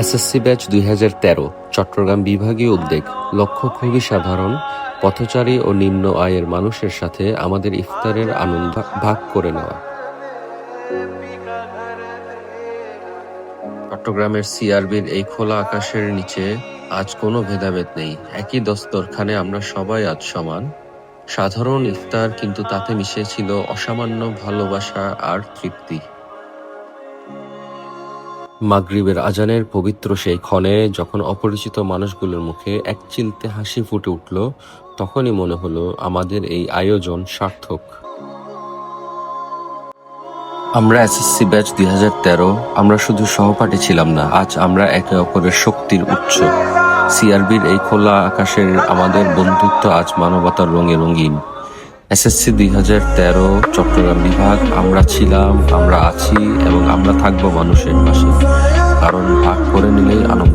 SSC batch ২০১৩ Chittagong বিভাগীয় উদ্যোগ। লক্ষ্য খুবই সাধারণ, পথচারী ও নিম্ন আয়ের মানুষের সাথে আমাদের ইফতারের আনন্দ ভাগ করে নেওয়া। চট্টগ্রামের সিআরবির এই খোলা আকাশের নিচে আজ কোনো ভেদাভেদ নেই। একই দস্তরখানে আমরা সবাই আজ সমান। সাধারণ ইফতার, কিন্তু তাতে মিশে ছিল অসামান্য ভালোবাসা আর তৃপ্তি। মাগরিবের আজানের পবিত্র সেই ক্ষণে যখন অপরিচিত মানুষগুলোর মুখে একচিলতে হাসি ফুটে উঠল, তখনই মনে হলো আমাদের এই আয়োজন সার্থক। আমরা এসএসসি ব্যাচ ২০১৩, আমরা শুধু সহপাঠী ছিলাম না, আজ আমরা একে অপরের শক্তির উৎস। সিআরবির এই খোলা আকাশের আমাদের বন্ধুত্ব আজ মানবতার রঙে রঙিন। এসএসসি ২০১৩ চট্টগ্রাম বিভাগ, আমরা ছিলাম, আমরা আছি এবং আমরা থাকবো মানুষের পাশে, কারণ ভাগ করে নিলেই আনন্দ।